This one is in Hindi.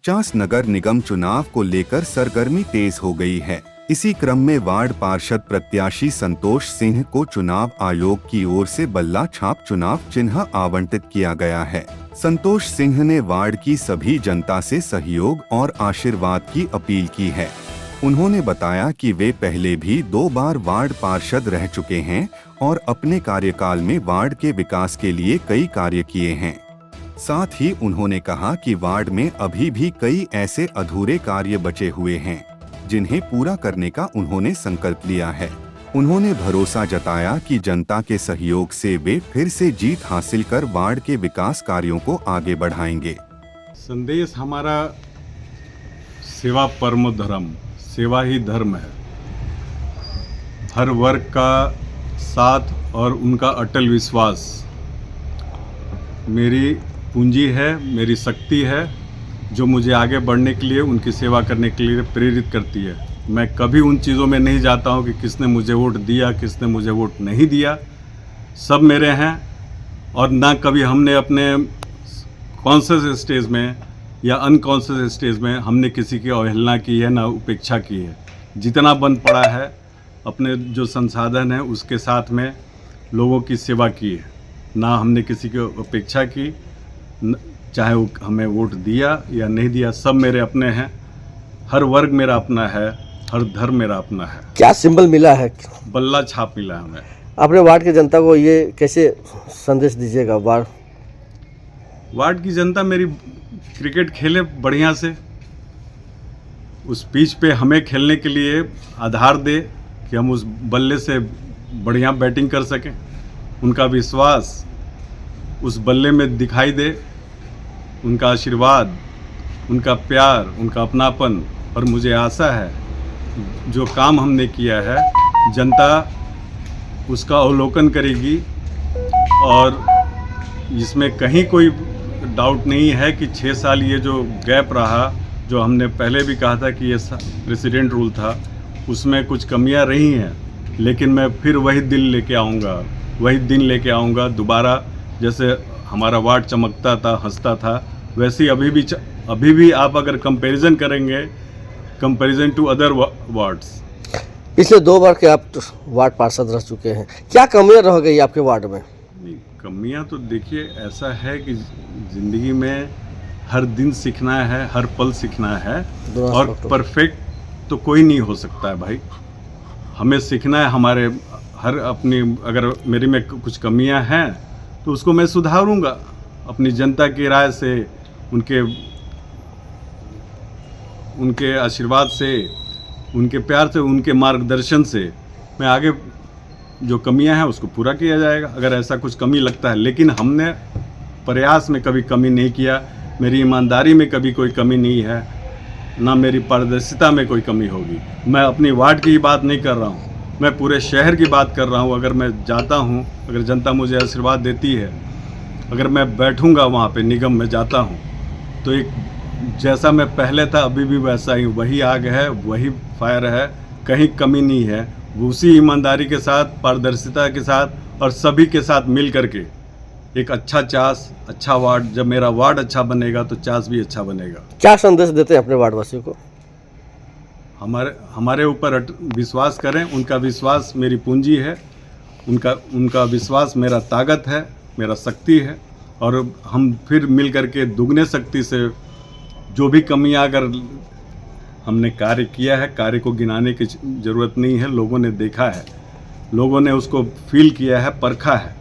चास नगर निगम चुनाव को लेकर सरगर्मी तेज हो गई है। इसी क्रम में वार्ड पार्षद प्रत्याशी संतोष सिंह को चुनाव आयोग की ओर से बल्ला छाप चुनाव चिन्ह आवंटित किया गया है। संतोष सिंह ने वार्ड की सभी जनता से सहयोग और आशीर्वाद की अपील की है। उन्होंने बताया कि वे पहले भी 2 बार वार्ड पार्षद रह चुके हैं और अपने कार्यकाल में वार्ड के विकास के लिए कई कार्य किए हैं। साथ ही उन्होंने कहा कि वार्ड में अभी भी कई ऐसे अधूरे कार्य बचे हुए हैं जिन्हें पूरा करने का उन्होंने संकल्प लिया है। उन्होंने भरोसा जताया कि जनता के सहयोग से वे फिर से जीत हासिल कर वार्ड के विकास कार्यों को आगे बढ़ाएंगे। संदेश हमारा सेवा परमो धर्म, सेवा ही धर्म है। हर वर्ग का साथ और उनका अटल विश्वास मेरी पूंजी है, मेरी शक्ति है, जो मुझे आगे बढ़ने के लिए, उनकी सेवा करने के लिए प्रेरित करती है। मैं कभी उन चीज़ों में नहीं जाता हूँ कि किसने मुझे वोट दिया, किसने मुझे वोट नहीं दिया। सब मेरे हैं और ना कभी हमने अपने कॉन्शियस स्टेज में या अनकॉन्शियस स्टेज में हमने किसी की अवहेलना की है, ना उपेक्षा की है। जितना बन पड़ा है अपने जो संसाधन है उसके साथ में लोगों की सेवा की है। ना हमने किसी की उपेक्षा की, चाहे वो हमें वोट दिया या नहीं दिया। सब मेरे अपने हैं, हर वर्ग मेरा अपना है, हर धर्म मेरा अपना है। क्या सिंबल मिला है? बल्ला छाप मिला हमें। अपने वार्ड की जनता को ये कैसे संदेश दीजिएगा? वार्ड की जनता मेरी क्रिकेट खेले बढ़िया से, उस पिच पे हमें खेलने के लिए आधार दे कि हम उस बल्ले से बढ़िया बैटिंग कर सकें। उनका विश्वास उस बल्ले में दिखाई दे, उनका आशीर्वाद, उनका प्यार, उनका अपनापन। और मुझे आशा है जो काम हमने किया है जनता उसका अवलोकन करेगी और इसमें कहीं कोई डाउट नहीं है कि 6 साल ये जो गैप रहा, जो हमने पहले भी कहा था कि ये प्रेसिडेंट रूल था, उसमें कुछ कमियां रही हैं। लेकिन मैं फिर वही दिन लेके आऊँगा, वही दिन लेके आऊँगा दोबारा। जैसे हमारा वार्ड चमकता था, हंसता था, वैसे ही अभी भी आप अगर कंपैरिजन करेंगे, कंपैरिजन टू अदर वार्ड्स। पिछले 2 बार के आप वार्ड पार्षद रह चुके हैं, क्या कमियां रह गई आपके वार्ड में? नहीं, कमियां तो देखिए, ऐसा है कि ज़िंदगी में हर दिन सीखना है, हर पल सीखना है और परफेक्ट तो कोई नहीं हो सकता है भाई। हमें सीखना है। हमारे हर अपनी अगर मेरी में कुछ कमियां हैं तो उसको मैं सुधारूंगा अपनी जनता की राय से, उनके आशीर्वाद से, उनके प्यार से, उनके मार्गदर्शन से मैं आगे जो कमियां हैं उसको पूरा किया जाएगा अगर ऐसा कुछ कमी लगता है। लेकिन हमने प्रयास में कभी कमी नहीं किया, मेरी ईमानदारी में कभी कोई कमी नहीं है, ना मेरी पारदर्शिता में कोई कमी होगी। मैं अपनी वार्ड की ही बात नहीं कर रहा हूँ, मैं पूरे शहर की बात कर रहा हूँ। अगर मैं जाता हूँ, अगर जनता मुझे आशीर्वाद देती है, अगर मैं बैठूँगा वहाँ पे निगम में जाता हूँ, तो एक जैसा मैं पहले था अभी भी वैसा ही, वही आग है, वही फायर है, कहीं कमी नहीं है। उसी ईमानदारी के साथ, पारदर्शिता के साथ और सभी के साथ मिल करके एक अच्छा चास, अच्छा वार्ड, जब मेरा वार्ड अच्छा बनेगा तो चास भी अच्छा बनेगा। क्या संदेश देते हैं अपने वार्डवासियों को? हमारे ऊपर विश्वास करें, उनका विश्वास मेरी पूंजी है, उनका विश्वास मेरा ताकत है, मेरा शक्ति है। और हम फिर मिल करके दुगने शक्ति से जो भी कमियां अगर हमने कार्य किया है, कार्य को गिनाने की ज़रूरत नहीं है। लोगों ने देखा है, लोगों ने उसको फील किया है, परखा है।